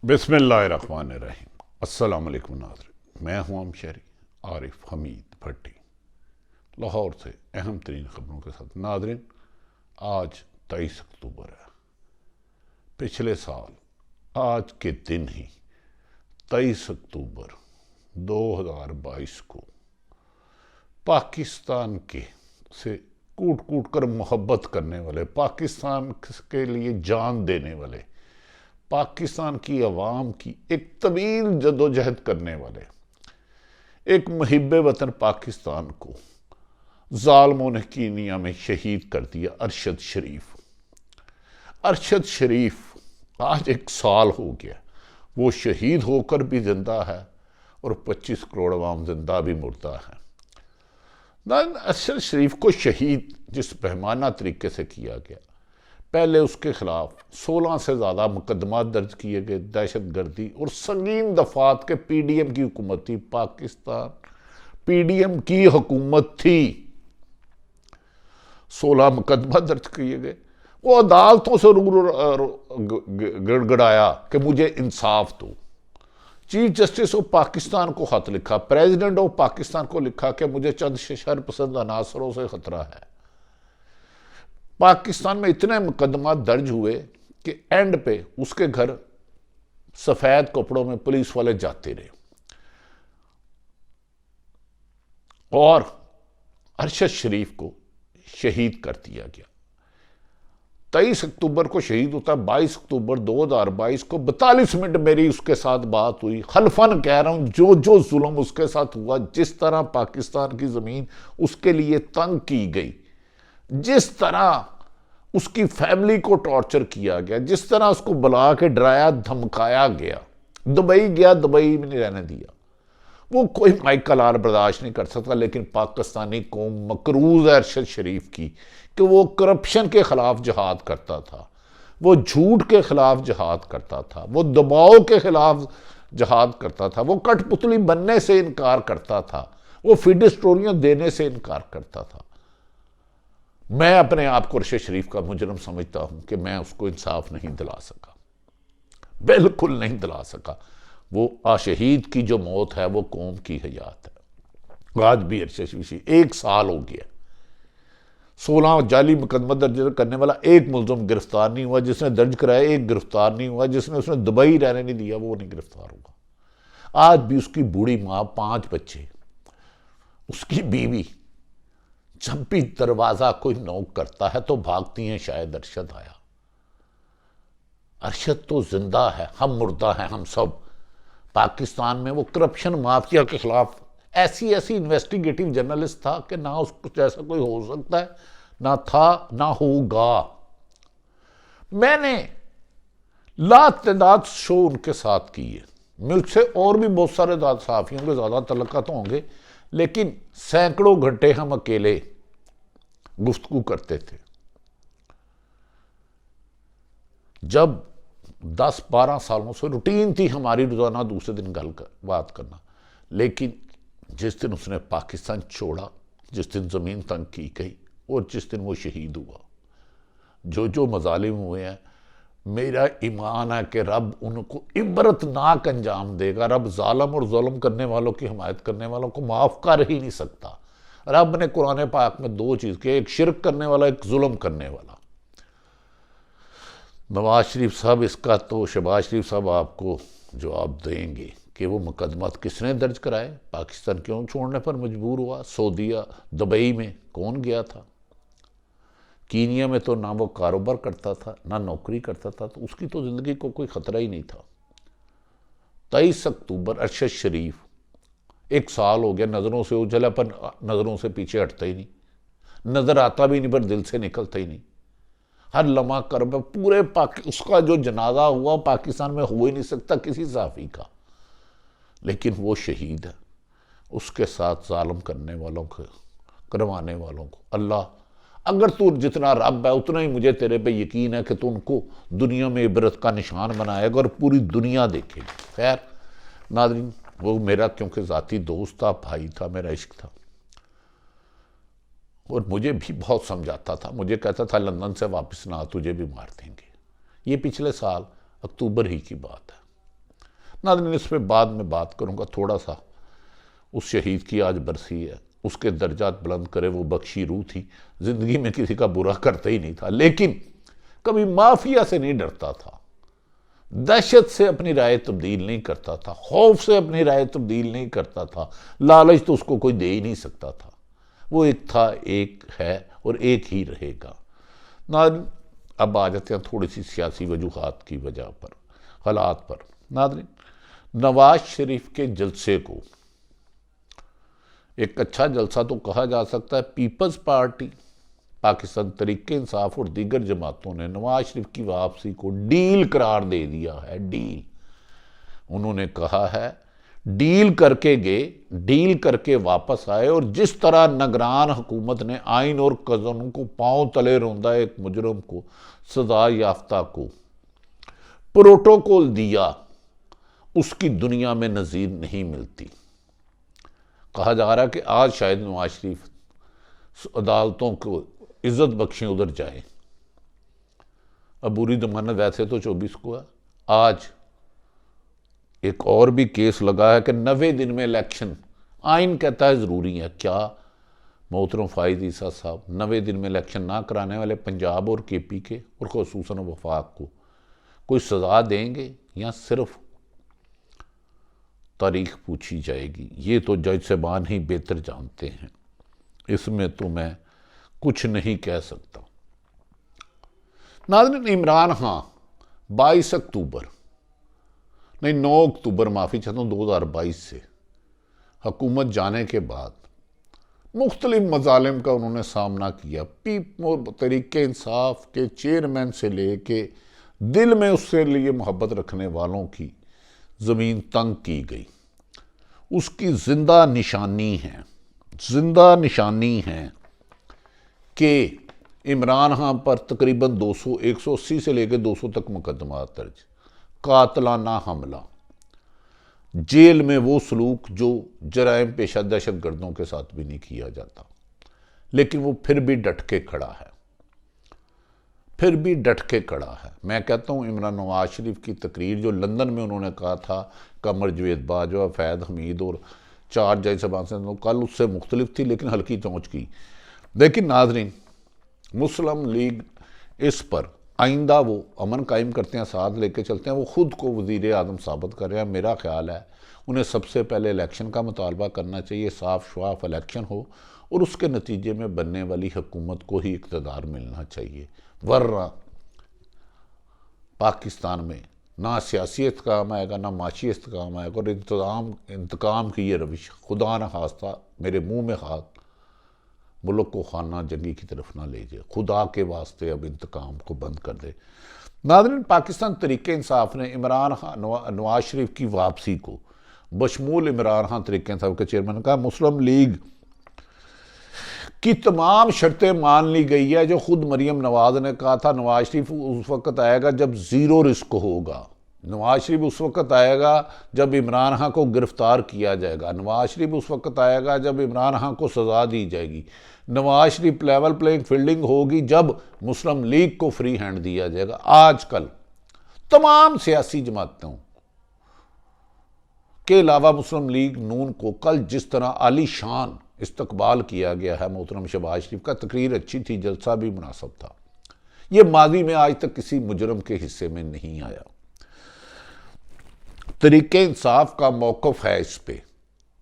बिस्मिल्लाहिर्रहमानिर्रहीम। अस्सलाम वालेकुम नाज़रीन, मैं हूं शहरी आरिफ हमीद भट्टी, लाहौर से अहम तरीन ख़बरों के साथ। नाज़रीन, आज 23 अक्टूबर है। पिछले साल आज के दिन ही 23 अक्टूबर 2022 को पाकिस्तान के से कूट कूट कर मोहब्बत करने वाले, पाकिस्तान के लिए जान देने वाले, पाकिस्तान की अवाम की एक तवील जदोजहद करने वाले एक मुहिब्बे वतन पाकिस्तान को जालिमों ने कीनिया में शहीद कर दिया। अरशद शरीफ आज 1 साल हो गया। वो शहीद होकर भी जिंदा है और 25 करोड़ अवाम जिंदा भी मुर्दा है। अरशद शरीफ को शहीद जिस बेहमाना तरीके से किया गया, पहले उसके खिलाफ 16 से ज़्यादा मुकदमा दर्ज किए गए, दहशत गर्दी और संगीन दफात के पीडीएम की हुकूमत थी। पाकिस्तान पीडीएम की हुकूमत थी। 16 मुकदमा दर्ज किए गए। वो अदालतों से गड़गड़ाया कि मुझे इंसाफ दो। चीफ जस्टिस ऑफ पाकिस्तान को खत लिखा, प्रेसिडेंट ऑफ पाकिस्तान को लिखा कि मुझे चंद शरपसंद अनासरों से खतरा है। पाकिस्तान में इतने मुकदमा दर्ज हुए कि एंड पे उसके घर सफेद कपड़ों में पुलिस वाले जाते रहे और अरशद शरीफ को शहीद कर दिया गया। 23 अक्टूबर को शहीद होता। 22 अक्टूबर 2022 को 42 मिनट मेरी उसके साथ बात हुई। खलफन कह रहा हूं, जो जो जुल्म उसके साथ हुआ, जिस तरह पाकिस्तान की जमीन उसके लिए तंग की गई, जिस तरह उसकी फैमिली को टॉर्चर किया गया, जिस तरह उसको बुला के डराया धमकाया गया, दुबई गया, दुबई में नहीं रहने दिया। वो कोई माइकल आर बर्दाश्त नहीं कर सकता। लेकिन पाकिस्तानी कौम मकरूज है अरशद शरीफ की कि वो करप्शन के खिलाफ जहाद करता था, वो झूठ के खिलाफ जहाद करता था, वो दबाव के खिलाफ जहाद करता था, वो कठपुतली बनने से इनकार करता था, वो फीड स्टोरियां देने से इनकार करता था। मैं अपने आप को अरशद शरीफ का मुजरम समझता हूं कि मैं उसको इंसाफ नहीं दिला सका, बिल्कुल नहीं दिला सका। वो आशहीद की जो मौत है वो कौम की हयात है। आज भी अरशद शरीफ 1 साल हो गया। 16 जाली मुकदमा दर्ज करने वाला एक मुलजम गिरफ्तार नहीं हुआ, जिसने दर्ज कराया एक गिरफ्तार नहीं हुआ, जिसने उसने दुबई रहने नहीं दिया वो नहीं गिरफ्तार हुआ। आज भी उसकी बूढ़ी मां, 5 बच्चे, उसकी बीवी जब भी दरवाजा कोई नॉक करता है तो भागती हैं, शायद अरशद आया। अरशद तो जिंदा है, हम मुर्दा हैं, हम सब। पाकिस्तान में वो करप्शन माफिया के खिलाफ ऐसी इन्वेस्टिगेटिव जर्नलिस्ट था कि ना उसको जैसा कोई हो सकता है, ना था, ना होगा। मैंने लातदाद शो उनके साथ किए। मुझसे और भी बहुत सारे साफियों के ज्यादा तल्लुकात होंगे, लेकिन सैकड़ों घंटे हम अकेले गुफ्तगू करते थे। जब 10-12 सालों से रूटीन थी हमारी रोजाना दूसरे दिन बात करना, लेकिन जिस दिन उसने पाकिस्तान छोड़ा, जिस दिन जमीन तंग की गई और जिस दिन वो शहीद हुआ, जो जो मजालिम हुए हैं, मेरा ईमान है कि रब उनको इबरतनाक अंजाम देगा। रब जालिम और जुल्म करने वालों की हिमायत करने वालों को माफ कर ही नहीं सकता। रब ने कुरान पाक में 2 चीज की, एक शिरक करने वाला, एक जुल्म करने वाला। नवाज शरीफ साहब इसका तो शहबाज शरीफ साहब आपको जवाब देंगे कि वो मुकदमा किसने दर्ज कराए, पाकिस्तान क्यों छोड़ने पर मजबूर हुआ, सऊदीया दुबई में कौन गया था, कीनिया में तो ना वो कारोबार करता था ना नौकरी करता था, तो उसकी तो जिंदगी को कोई खतरा ही नहीं था। 23 अक्टूबर अरशद शरीफ 1 साल हो गया, नजरों से उजला, पर नजरों से पीछे हटता ही नहीं, नजर आता भी नहीं पर दिल से निकलता ही नहीं। हर लम्हा करब पूरे उसका जो जनाजा हुआ पाकिस्तान में हो ही नहीं सकता किसी साफी का, लेकिन वो शहीद है। उसके साथ जालिम करने वालों को, करवाने वालों को अल्लाह, अगर तू जितना रब है उतना ही मुझे तेरे पे यकीन है कि तू उनको दुनिया में इबरत का निशान बनाएगा और पूरी दुनिया देखेगी। खैर नाज़रीन, वो मेरा क्योंकि ज़ाती दोस्त था, भाई था, मेरा इश्क था, और मुझे भी बहुत समझाता था। मुझे कहता था लंदन से वापस ना, तुझे भी मार देंगे। ये पिछले साल अक्टूबर ही की बात है। नाज़रीन, इस पर बाद में बात करूँगा। थोड़ा सा उस शहीद की आज बरसी है, उसके दर्जात बुलंद करे, वो बख्शी रूह थी, ज़िंदगी में किसी का बुरा करता ही नहीं था, लेकिन कभी माफिया से नहीं डरता था, दहशत से अपनी राय तब्दील नहीं करता था, खौफ से अपनी राय तब्दील नहीं करता था, लालच तो उसको कोई दे ही नहीं सकता था। वो एक था, एक है और एक ही रहेगा। नाज़रीन, अब आ जाते हैं थोड़ी सी सियासी वजूहात की वजह पर, हालात पर। नाज़रीन, नवाज शरीफ के जलसे को एक अच्छा जलसा तो कहा जा सकता है। पीपल्स पार्टी, पाकिस्तान तरीके इंसाफ और दीगर जमातों ने नवाज शरीफ की वापसी को डील करार दे दिया है। डील, उन्होंने कहा है डील करके गए, डील करके वापस आए, और जिस तरह निगरान हुकूमत ने आइन और कानून को पांव तले रौंदा एक मुजरम को, सजा याफ्ता को प्रोटोकॉल दिया, उसकी दुनिया में नज़ीर नहीं मिलती। कहा जा रहा है कि आज शायद नवाज शरीफ अदालतों को इज्जत बख्शें उधर जाए। अबूरी जमानत वैसे तो 24 को है। आज एक और भी केस लगा है कि 90 दिन में इलेक्शन आइन कहता है ज़रूरी है। क्या मोहतरम फाइज ईसा साहब 90 दिन में इलेक्शन ना कराने वाले पंजाब और केपी के और खुसूसन वफाक को कोई सज़ा देंगे या सिर्फ तारीख पूछी जाएगी? ये तो जज साहबान ही बेहतर जानते हैं, इसमें तो मैं कुछ नहीं कह सकता। नाज़रीन, इमरान खान 22 अक्टूबर नहीं 9 अक्टूबर माफ़ी चाहता हूँ 2022 से हुकूमत जाने के बाद मुख्तलिफ मजालिम का उन्होंने सामना किया। तरीके इंसाफ के चेयरमैन से लेके दिल में उससे लिए मोहब्बत रखने वालों की ज़मीन तंग की गई। उसकी जिंदा निशानी है कि इमरान खान पर तकरीबन 180 से लेकर 200 तक मुकदमा दर्ज, कातलाना हमला, जेल में वो सलूक जो जराइम पेशा दहशत गर्दों के साथ भी नहीं किया जाता, लेकिन वो फिर भी डट के खड़ा है। मैं कहता हूँ इमरान नवाज शरीफ की तकरीर जो लंदन में उन्होंने कहा था, कमर जवेद बाजवा, फैद हमीद और 4 जज साहबान से, कल उससे मुख्तलिफ थी लेकिन हल्की चौंच की। लेकिन नाजरीन, मुस्लिम लीग इस पर आइंदा वो अमन कायम करते हैं, साथ लेके चलते हैं, वो खुद को वज़ीर आज़म साबित कर रहे हैं। मेरा ख्याल है उन्हें सबसे पहले इलेक्शन का मुतालबा करना चाहिए, साफ शफाफ इलेक्शन हो और उसके नतीजे में बनने वाली हुकूमत को ही इक़्तिदार मिलना चाहिए। वरना पाकिस्तान में ना सियासी इस्तेकाम आएगा, ना माशी इस्तेकाम आएगा, और इंतकाम की ये रविश खुदा न खास्ता मेरे मुँह में हाथ मुल्क को खाना जंगी की तरफ ना ले जाए। खुदा के वास्ते अब इंतकाम को बंद कर दे। नाज़रीन, पाकिस्तान तरीके इंसाफ ने इमरान खान नवाज शरीफ की वापसी को बशमूल इमरान खान तरीके इंसाफ के चेयरमैन का मुस्लिम लीग की तमाम शर्तें मान ली गई है। जो खुद मरियम नवाज ने कहा था नवाज शरीफ उस वक्त आएगा जब ज़ीरो रिस्क होगा, नवाज शरीफ उस वक्त आएगा जब इमरान खान को गिरफ्तार किया जाएगा, नवाज शरीफ उस वक्त आएगा जब इमरान खान को सज़ा दी जाएगी, Nawaz Sharif level playing fielding होगी जब मुस्लिम लीग को फ्री हैंड दिया जाएगा। आजकल तमाम सियासी जमातों के अलावा मुस्लिम लीग नून को कल जिस तरह आलीशान इस्तकबाल किया गया है मोहतरम शहबाज शरीफ का, तकरीर अच्छी थी, जलसा भी मुनासिब था। ये माजी में आज तक किसी मुजरम के हिस्से में नहीं आया। तरीके इंसाफ का मौक़िफ़ है इस पे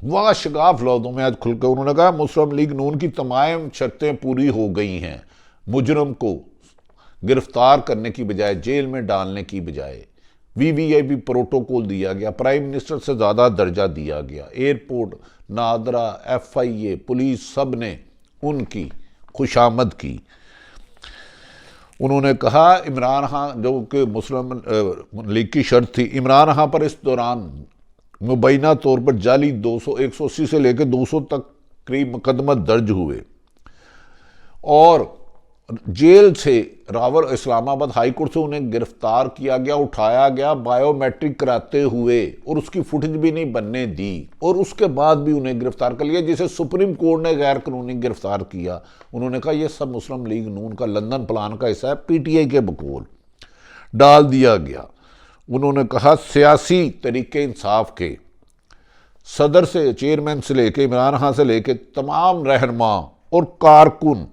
वाह शगाफ लफ्ज़ों में आज खुलकर उन्होंने कहा मुस्लिम लीग नून की तमाम शर्तें पूरी हो गई हैं। मुजरम को गिरफ्तार करने की बजाय, जेल में डालने की बजाय वीवीआईपी प्रोटोकॉल दिया गया, प्राइम मिनिस्टर से ज़्यादा दर्जा दिया गया, एयरपोर्ट, नादरा, FIA, पुलिस, सब ने उनकी खुशामद की। उन्होंने कहा इमरान खान जो कि मुस्लिम लीग की शर्त थी, इमरान खान पर इस दौरान मुबैना तौर पर जाली 180 से लेकर 200 तक करीब मुकदमा दर्ज हुए और जेल से रावल इस्लामाबाद हाई कोर्ट से उन्हें गिरफ्तार किया गया, उठाया गया बायोमेट्रिक कराते हुए, और उसकी फुटेज भी नहीं बनने दी, और उसके बाद भी उन्हें गिरफ्तार कर लिया जिसे सुप्रीम कोर्ट ने गैर कानूनी गिरफ्तार किया। उन्होंने कहा यह सब मुस्लिम लीग नून का लंदन प्लान का हिस्सा है, PTI के बकौल डाल दिया गया। उन्होंने कहा सियासी तरीके इंसाफ के सदर से चेयरमैन से लेके इमरान खान से लेके तमाम रहनुमा और कारकुन,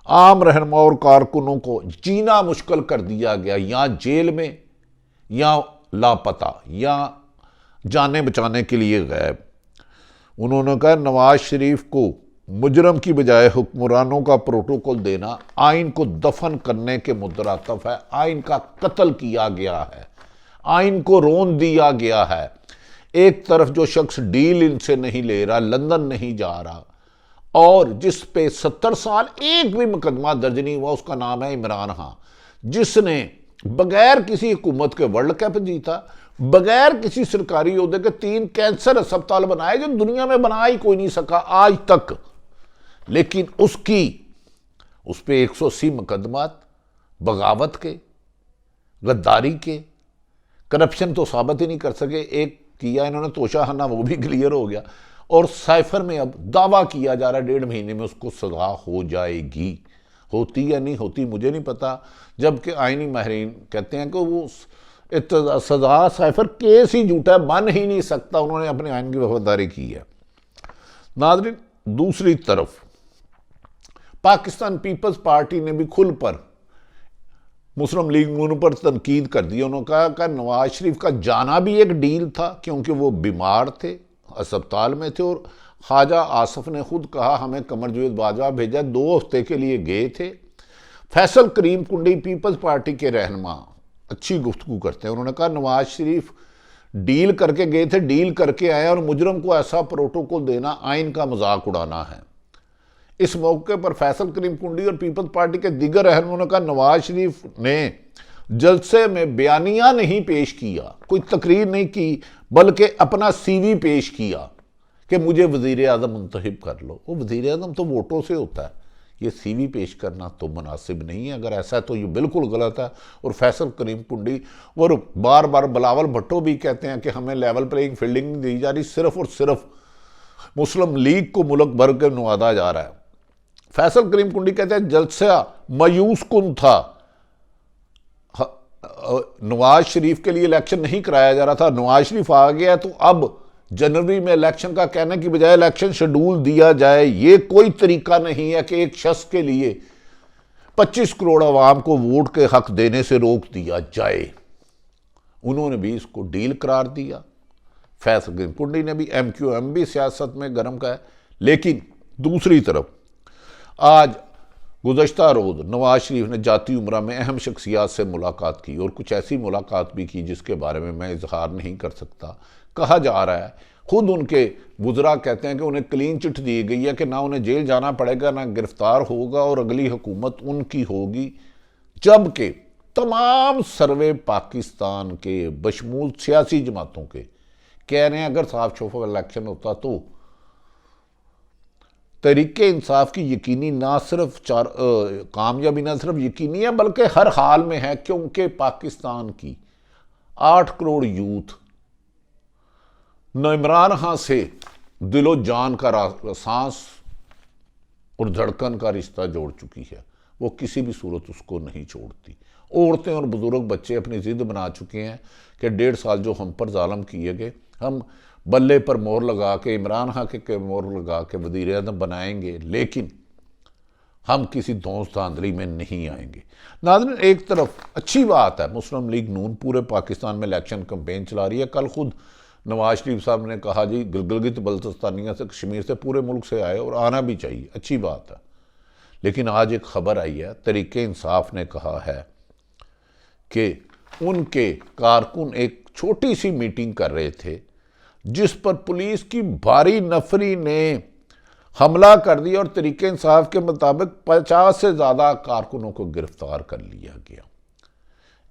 आम रहनुमा और कारकुनों को जीना मुश्किल कर दिया गया, या जेल में या लापता या जाने बचाने के लिए गैब। उन्होंने कहा नवाज शरीफ को मुजरम की बजाय हुक्मरानों का प्रोटोकॉल देना आइन को दफन करने के मुतरातफ है। आइन का कत्ल किया गया है, आइन को रोन दिया गया है। एक तरफ जो शख्स डील इनसे नहीं ले रहा, लंदन नहीं जा रहा, और जिस पे 70 साल एक भी मुकदमा दर्ज नहीं हुआ, उसका नाम है इमरान खान, जिसने बगैर किसी हुकूमत के वर्ल्ड कप जीता, बगैर किसी सरकारी ओहदे के 3 कैंसर अस्पताल बनाए जो दुनिया में बना ही कोई नहीं सका आज तक। लेकिन उस पे 180 मुकदमात बगावत के, गद्दारी के, करप्शन तो साबित ही नहीं कर सके। एक किया इन्होंने तोशाखाना, वो भी क्लियर हो गया, और साइफर में अब दावा किया जा रहा है 1.5 महीने में उसको सजा हो जाएगी। होती या नहीं होती मुझे नहीं पता, जबकि आईनी माहिरीन कहते हैं कि वो सजा साइफर केस ही झूठा है, बन ही नहीं सकता। उन्होंने अपने आइन की वफादारी की है। नाज़रीन, दूसरी तरफ पाकिस्तान पीपल्स पार्टी ने भी खुल पर मुस्लिम लीग नून पर तनकीद कर दी। उन्होंने कहा कि नवाज शरीफ का जाना भी एक डील था, क्योंकि वो बीमार थे, अस्पताल में थे, और ख्वाजा आसफ ने खुद कहा हमें कमर जावेद बाजवा भेजा, 2 हफ्ते के लिए गए थे। फैसल करीम कुंडी पीपल्स पार्टी के रहनुमा अच्छी गुफ्तगू करते हैं। उन्होंने कहा नवाज शरीफ डील करके गए थे, डील करके आए, और मुजरम को ऐसा प्रोटोकॉल देना आइन का मजाक उड़ाना है। इस मौके पर फैसल करीम कुंडी और पीपल्स पार्टी के दीगर रहनुमाओं ने कहा नवाज शरीफ ने जलसे में बयानिया नहीं पेश किया, कोई तकरीर नहीं की, बल्कि अपना CV पेश किया कि मुझे वज़ीर आज़म मुंतखब कर लो। वो वज़ीर आज़म तो वोटों से होता है, ये CV पेश करना तो मुनासिब नहीं है। अगर ऐसा है तो ये बिल्कुल गलत है। और फैसल करीम कुंडी और बार बार बिलावल भुट्टो भी कहते हैं कि हमें लेवल प्लेइंग फील्डिंग नहीं दी जा रही, सिर्फ और सिर्फ मुस्लिम लीग को मुल्क भर के नवाजा जा रहा है। फैसल करीम कुंडी कहते हैं जलसा मायूस कुन था, नवाज शरीफ के लिए इलेक्शन नहीं कराया जा रहा था, नवाज शरीफ आ गया तो अब जनवरी में इलेक्शन का कहने की बजाय इलेक्शन शेड्यूल दिया जाए। ये कोई तरीका नहीं है कि एक शख्स के लिए 25 करोड़ आवाम को वोट के हक देने से रोक दिया जाए। उन्होंने भी इसको डील करार दिया। फैसल करीम कुंडी ने भी, MQM भी सियासत में गर्म का है। लेकिन दूसरी तरफ आज गुज़श्ता रोज़ नवाज शरीफ ने जाती उम्रा में अहम शख्सियात से मुलाकात की, और कुछ ऐसी मुलाकात भी की जिसके बारे में मैं इजहार नहीं कर सकता। कहा जा रहा है, खुद उनके वुज़रा कहते हैं कि उन्हें क्लीन चिट दी गई है कि ना उन्हें जेल जाना पड़ेगा, ना गिरफ्तार होगा, और अगली हुकूमत उनकी होगी। जबकि तमाम सर्वे पाकिस्तान के बशमूल सियासी जमातों के कह रहे हैं अगर साफ शफाफ इलेक्शन होता तो तरीके इंसाफ की यकीनी ना सिर्फ कामयाबी ना सिर्फ यकीनी है बल्कि हर हाल में है, क्योंकि पाकिस्तान की 8 करोड़ यूथ न इमरान खान से दिलो जान का सांस और धड़कन का रिश्ता जोड़ चुकी है। वो किसी भी सूरत उसको नहीं छोड़ती। औरतें और बुजुर्ग बच्चे अपनी जिद बना चुके हैं कि 1.5 साल जो हम पर जालम किए गए, हम बल्ले पर मोहर लगा के इमरान खान के मोहर लगा के वज़ीर आज़म बनाएंगे, लेकिन हम किसी धौंस धांधली में नहीं आएंगे। नाज़रीन, एक तरफ अच्छी बात है, मुस्लिम लीग नून पूरे पाकिस्तान में इलेक्शन कैंपेन चला रही है। कल खुद नवाज शरीफ साहब ने कहा जी गिलगित बल्तिस्तानिया से, कश्मीर से, पूरे मुल्क से आए, और आना भी चाहिए, अच्छी बात है। लेकिन आज एक खबर आई है, तरीके इंसाफ ने कहा है कि उनके कारकुन एक छोटी सी मीटिंग कर रहे थे जिस पर पुलिस की भारी नफरी ने हमला कर दिया, और तरीके इंसाफ के मुताबिक 50 से ज़्यादा कारकुनों को गिरफ्तार कर लिया गया।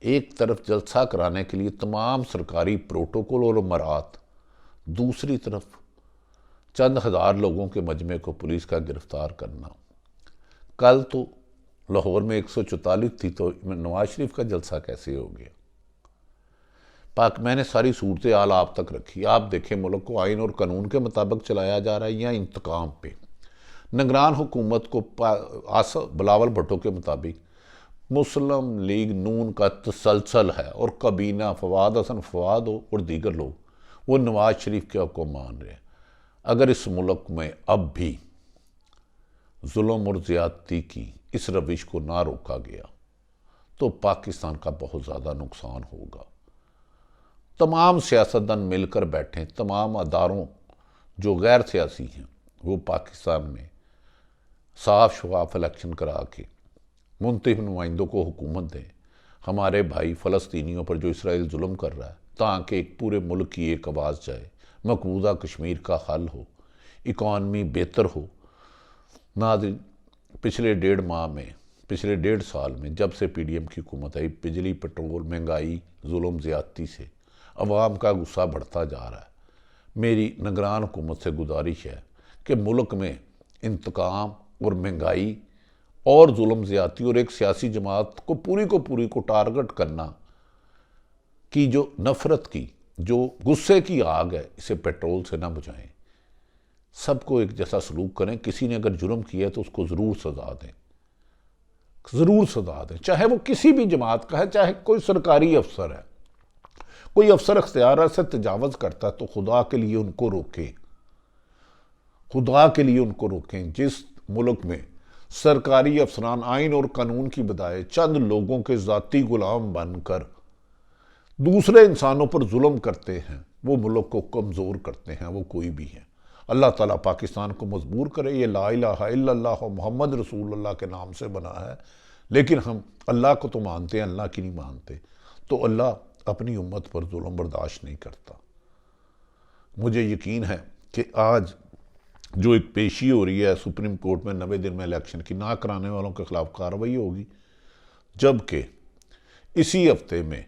एक तरफ जलसा कराने के लिए तमाम सरकारी प्रोटोकॉल और मरात, दूसरी तरफ चंद हज़ार लोगों के मजमे को पुलिस का गिरफ्तार करना। कल तो लाहौर में 144 थी, तो नवाज शरीफ का जलसा कैसे हो गया? मैंने सारी सूरत हाल आप तक रखी। आप देखें, मुल्क को आइन और कानून के मुताबिक चलाया जा रहा है या इंतकाम पे। निगरान हुकूमत को बिलावल भुट्टो के मुताबिक मुस्लिम लीग नून का तसलसल है और कबीना फवाद हसन फवाद हो और दीगर लोग वो नवाज शरीफ के हुक्म मान रहे हैं। अगर इस मुल्क में अब भी जुल्म और ज़्यादती की इस रविश को ना रोका गया तो पाकिस्तान का बहुत ज़्यादा नुकसान होगा। तमाम सियासतदान मिलकर बैठें, तमाम अदारों जो गैर सियासी हैं वो पाकिस्तान में साफ शफाफ इलेक्शन करा के मुंतखब नुमाइंदों को हुकूमत दें। हमारे भाई फ़लस्तीनियों पर जो इसराइल जुल्म कर रहा है ताकि एक पूरे मुल्क की एक आवाज़ जाए, मकबूजा कश्मीर का हल हो, इकॉनमी बेहतर हो। नाज़रीन, पिछले 1.5 साल में जब से PDM की हुकूमत आई, बिजली, पेट्रोल, महंगाई, जुल्म, ज़्यादती से अवाम का गुस्सा बढ़ता जा रहा है। मेरी निगरान हुकूमत से गुजारिश है कि मुल्क में इंतकाम और महंगाई और जुल्म ज़्यादती और एक सियासी जमात को पूरी को टारगेट करना की जो नफ़रत की, जो गुस्से की आग है, इसे पेट्रोल से ना बुझाएं। सबको एक जैसा सलूक करें। किसी ने अगर जुर्म किया है तो उसको ज़रूर सज़ा दें, ज़रूर सज़ा दें, चाहे वो किसी भी जमात का है, चाहे कोई सरकारी अफसर है। कोई अफसर इख्तियार से तजावज़ करता है तो खुदा के लिए उनको रोकें, खुदा के लिए उनको रोकें। जिस मुल्क में सरकारी अफसरान आइन और कानून की बजाय चंद लोगों के ज़ाती गुलाम बनकर दूसरे इंसानों पर जुल्म करते हैं, वो मुल्क को कमज़ोर करते हैं, वो कोई भी है। अल्लाह ताला पाकिस्तान को मजबूर करे। ये ला इलाहा इल्लल्लाह मोहम्मद रसूलुल्लाह के नाम से बना है, लेकिन हम अल्लाह को तो मानते हैं, अल्लाह की नहीं मानते। तो अल्लाह अपनी उम्मत पर जुल्म बर्दाश्त नहीं करता। मुझे यकीन है कि आज जो एक पेशी हो रही है सुप्रीम कोर्ट में 90 दिन में इलेक्शन की, ना कराने वालों के खिलाफ कार्रवाई होगी, जबकि इसी हफ्ते में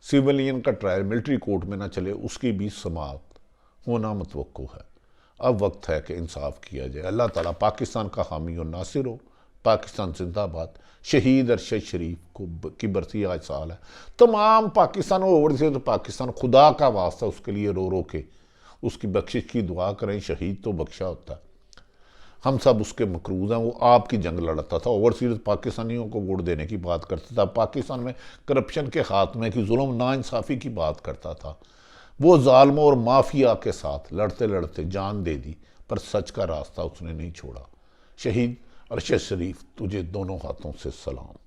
सिविलियन का ट्रायल मिलिट्री कोर्ट में ना चले उसकी भी समाअत होना मुतवक्को है। अब वक्त है कि इंसाफ किया जाए। अल्लाह ताला पाकिस्तान का हामी और नासिर हो। पाकिस्तान जिंदाबाद। शहीद अरशद शरीफ को की बरसी आज साल है। तमाम पाकिस्तान और ओवरसीज पाकिस्तान खुदा का वास्ता उसके लिए रो रो के उसकी बख्शिश की दुआ करें। शहीद तो बख्शा होता है, हम सब उसके मकरूज हैं। वो आपकी जंग लड़ता था, ओवरसीज पाकिस्तानियों को वोट देने की बात करता था, पाकिस्तान में करप्शन के खात्मे की, जुल्म नाइंसाफ़ी की बात करता था। वो जालिमों और माफिया के साथ लड़ते लड़ते जान दे दी, पर सच का रास्ता उसने नहीं छोड़ा। शहीद अरशद शरीफ, तुझे दोनों हाथों से सलाम।